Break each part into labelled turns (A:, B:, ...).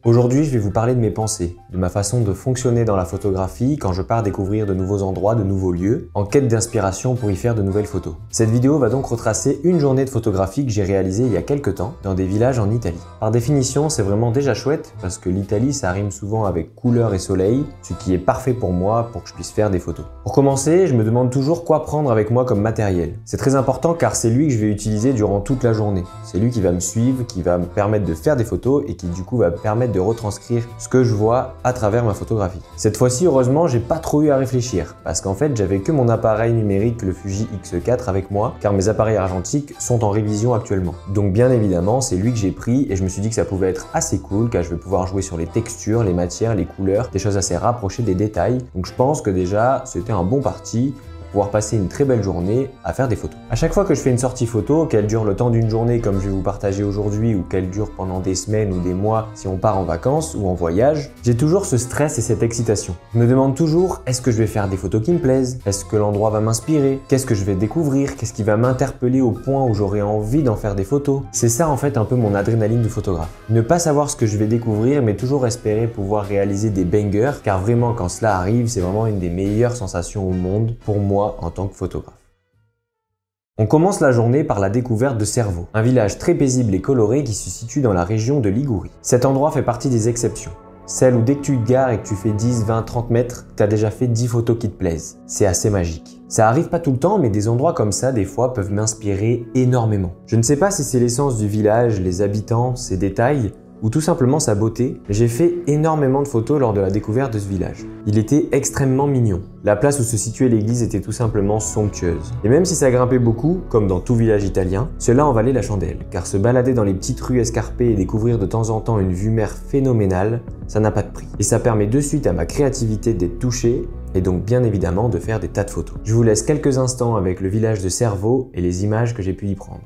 A: Aujourd'hui, je vais vous parler de mes pensées, de ma façon de fonctionner dans la photographie quand je pars découvrir de nouveaux endroits, de nouveaux lieux, en quête d'inspiration pour y faire de nouvelles photos. Cette vidéo va donc retracer une journée de photographie que j'ai réalisée il y a quelques temps dans des villages en Italie. Par définition, c'est vraiment déjà chouette parce que l'Italie, ça rime souvent avec couleur et soleil, ce qui est parfait pour moi pour que je puisse faire des photos. Pour commencer, je me demande toujours quoi prendre avec moi comme matériel. C'est très important car c'est lui que je vais utiliser durant toute la journée. C'est lui qui va me suivre, qui va me permettre de faire des photos et qui du coup va me permettre de retranscrire ce que je vois à travers ma photographie. Cette fois-ci, heureusement, j'ai pas trop eu à réfléchir parce qu'en fait, j'avais que mon appareil numérique, le Fuji X4 avec moi car mes appareils argentiques sont en révision actuellement. Donc bien évidemment, c'est lui que j'ai pris et je me suis dit que ça pouvait être assez cool car je vais pouvoir jouer sur les textures, les matières, les couleurs, des choses assez rapprochées des détails. Donc je pense que déjà, c'était un bon parti pouvoir passer une très belle journée à faire des photos. À chaque fois que je fais une sortie photo, qu'elle dure le temps d'une journée comme je vais vous partager aujourd'hui ou qu'elle dure pendant des semaines ou des mois si on part en vacances ou en voyage, j'ai toujours ce stress et cette excitation. Je me demande toujours, est-ce que je vais faire des photos qui me plaisent? Est-ce que l'endroit va m'inspirer? Qu'est-ce que je vais découvrir? Qu'est-ce qui va m'interpeller au point où j'aurai envie d'en faire des photos? C'est ça en fait un peu mon adrénaline de photographe. Ne pas savoir ce que je vais découvrir mais toujours espérer pouvoir réaliser des bangers car vraiment quand cela arrive, c'est vraiment une des meilleures sensations au monde pour moi en tant que photographe. On commence la journée par la découverte de Cervo, un village très paisible et coloré qui se situe dans la région de Ligurie. Cet endroit fait partie des exceptions. Celle où dès que tu te gares et que tu fais 10, 20, 30 mètres, tu as déjà fait 10 photos qui te plaisent. C'est assez magique. Ça arrive pas tout le temps, mais des endroits comme ça, des fois, peuvent m'inspirer énormément. Je ne sais pas si c'est l'essence du village, les habitants, ses détails, ou tout simplement sa beauté, j'ai fait énormément de photos lors de la découverte de ce village. Il était extrêmement mignon. La place où se situait l'église était tout simplement somptueuse. Et même si ça grimpait beaucoup, comme dans tout village italien, cela en valait la chandelle, car se balader dans les petites rues escarpées et découvrir de temps en temps une vue mer phénoménale, ça n'a pas de prix. Et ça permet de suite à ma créativité d'être touchée, et donc bien évidemment de faire des tas de photos. Je vous laisse quelques instants avec le village de Cervo et les images que j'ai pu y prendre.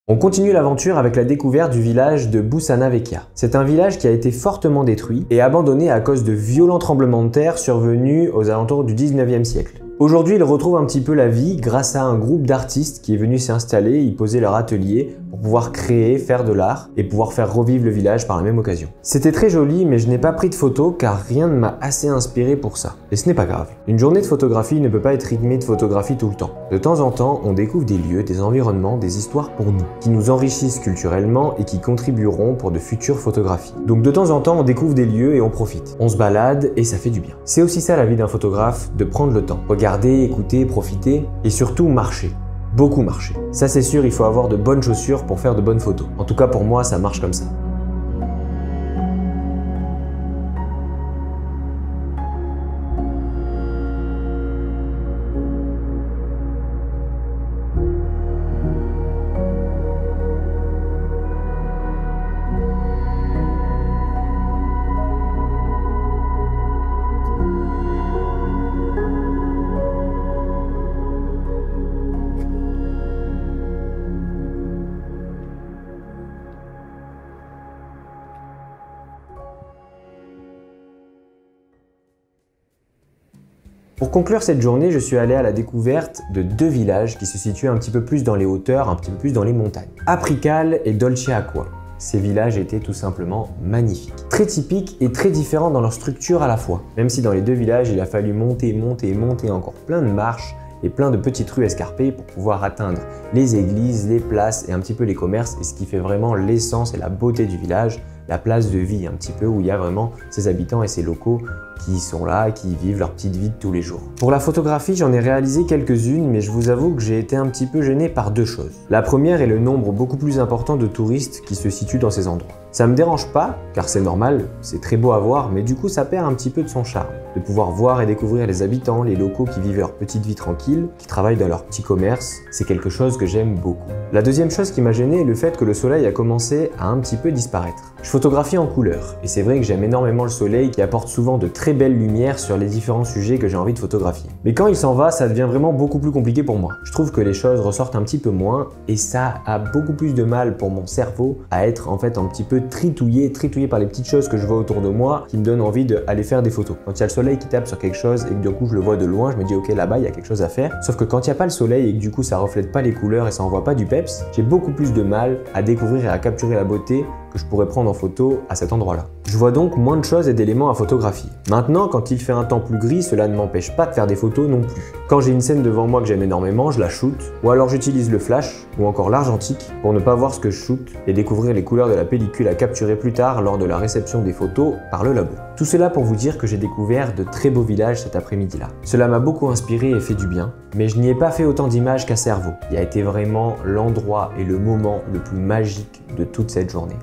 A: On continue l'aventure avec la découverte du village de Bussana Vecchia. C'est un village qui a été fortement détruit et abandonné à cause de violents tremblements de terre survenus aux alentours du 19e siècle. Aujourd'hui, il retrouve un petit peu la vie grâce à un groupe d'artistes qui est venu s'installer, y poser leur atelier pour pouvoir créer, faire de l'art et pouvoir faire revivre le village par la même occasion. C'était très joli, mais je n'ai pas pris de photos car rien ne m'a assez inspiré pour ça. Et ce n'est pas grave. Une journée de photographie ne peut pas être rythmée de photographie tout le temps. De temps en temps, on découvre des lieux, des environnements, des histoires pour nous, qui nous enrichissent culturellement et qui contribueront pour de futures photographies. Donc de temps en temps, on découvre des lieux et on profite. On se balade et ça fait du bien. C'est aussi ça la vie d'un photographe, de prendre le temps. Regarder, écouter, profiter et surtout marcher. Beaucoup marcher. Ça c'est sûr, il faut avoir de bonnes chaussures pour faire de bonnes photos. En tout cas pour moi, ça marche comme ça. Pour conclure cette journée, je suis allé à la découverte de 2 villages qui se situent un petit peu plus dans les hauteurs, un petit peu plus dans les montagnes. Apricale et Dolce Acqua. Ces villages étaient tout simplement magnifiques. Très typiques et très différents dans leur structure à la fois. Même si dans les 2 villages, il a fallu monter encore plein de marches et plein de petites rues escarpées pour pouvoir atteindre les églises, les places et un petit peu les commerces et ce qui fait vraiment l'essence et la beauté du village, la place de vie un petit peu où il y a vraiment ses habitants et ses locaux qui sont là, qui vivent leur petite vie de tous les jours. Pour la photographie, j'en ai réalisé quelques-unes, mais je vous avoue que j'ai été un petit peu gêné par 2 choses. La première est le nombre beaucoup plus important de touristes qui se situent dans ces endroits. Ça me dérange pas, car c'est normal, c'est très beau à voir, mais du coup ça perd un petit peu de son charme. De pouvoir voir et découvrir les habitants, les locaux qui vivent leur petite vie tranquille, qui travaillent dans leur petit commerce, c'est quelque chose que j'aime beaucoup. La deuxième chose qui m'a gêné est le fait que le soleil a commencé à un petit peu disparaître. Je photographie en couleur, et c'est vrai que j'aime énormément le soleil qui apporte souvent de très belles lumières sur les différents sujets que j'ai envie de photographier. Mais quand il s'en va, ça devient vraiment beaucoup plus compliqué pour moi. Je trouve que les choses ressortent un petit peu moins, et ça a beaucoup plus de mal pour mon cerveau à être en fait un petit peu tritouillé par les petites choses que je vois autour de moi qui me donnent envie d'aller faire des photos. Quand il y a le soleil qui tape sur quelque chose et que du coup je le vois de loin, je me dis ok là-bas il y a quelque chose à faire. Sauf que quand il n'y a pas le soleil et que du coup ça reflète pas les couleurs et ça envoie pas du peps, j'ai beaucoup plus de mal à découvrir et à capturer la beauté que je pourrais prendre en photo à cet endroit-là. Je vois donc moins de choses et d'éléments à photographier. Maintenant, quand il fait un temps plus gris, cela ne m'empêche pas de faire des photos non plus. Quand j'ai une scène devant moi que j'aime énormément, je la shoot, ou alors j'utilise le flash, ou encore l'argentique, pour ne pas voir ce que je shoot et découvrir les couleurs de la pellicule à capturer plus tard lors de la réception des photos par le labo. Tout cela pour vous dire que j'ai découvert de très beaux villages cet après-midi-là. Cela m'a beaucoup inspiré et fait du bien, mais je n'y ai pas fait autant d'images qu'à Cerveau, qui a été vraiment l'endroit et le moment le plus magique de toute cette journée.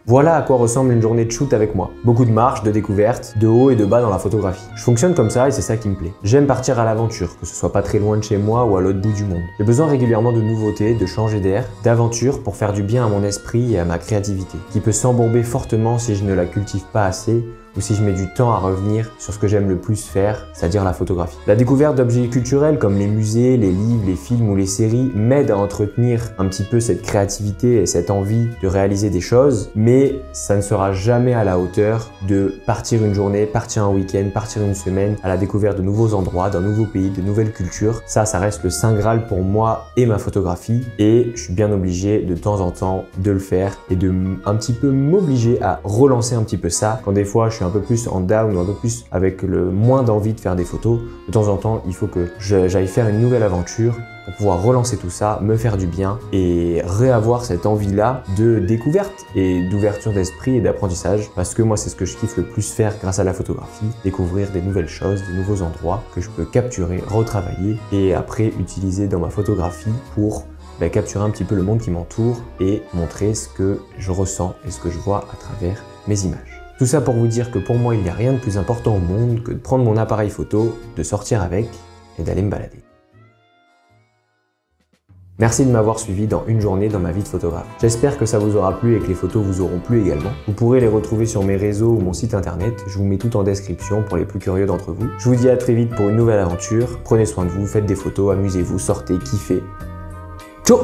A: Voilà à quoi ressemble une journée de shoot avec moi. Beaucoup de marches, de découvertes, de haut et de bas dans la photographie. Je fonctionne comme ça et c'est ça qui me plaît. J'aime partir à l'aventure, que ce soit pas très loin de chez moi ou à l'autre bout du monde. J'ai besoin régulièrement de nouveautés, de changer d'air, d'aventure pour faire du bien à mon esprit et à ma créativité, qui peut s'embourber fortement si je ne la cultive pas assez ou si je mets du temps à revenir sur ce que j'aime le plus faire, c'est-à-dire la photographie. La découverte d'objets culturels comme les musées, les livres, les films ou les séries m'aide à entretenir un petit peu cette créativité et cette envie de réaliser des choses, mais ça ne sera jamais à la hauteur de partir une journée, partir un week-end, partir une semaine à la découverte de nouveaux endroits, d'un nouveau pays, de nouvelles cultures. Ça reste le saint graal pour moi et ma photographie et je suis bien obligé de temps en temps de le faire et de un petit peu m'obliger à relancer un petit peu ça quand des fois je suis un peu plus en down ou un peu plus avec le moins d'envie de faire des photos. De temps en temps, il faut que j'aille faire une nouvelle aventure pour pouvoir relancer tout ça, me faire du bien et réavoir cette envie-là de découverte et d'ouverture d'esprit et d'apprentissage parce que moi, c'est ce que je kiffe le plus faire grâce à la photographie, découvrir des nouvelles choses, des nouveaux endroits que je peux capturer, retravailler et après utiliser dans ma photographie pour capturer un petit peu le monde qui m'entoure et montrer ce que je ressens et ce que je vois à travers mes images. Tout ça pour vous dire que pour moi, il n'y a rien de plus important au monde que de prendre mon appareil photo, de sortir avec et d'aller me balader. Merci de m'avoir suivi dans une journée dans ma vie de photographe. J'espère que ça vous aura plu et que les photos vous auront plu également. Vous pourrez les retrouver sur mes réseaux ou mon site internet, je vous mets tout en description pour les plus curieux d'entre vous. Je vous dis à très vite pour une nouvelle aventure, prenez soin de vous, faites des photos, amusez-vous, sortez, kiffez. Ciao!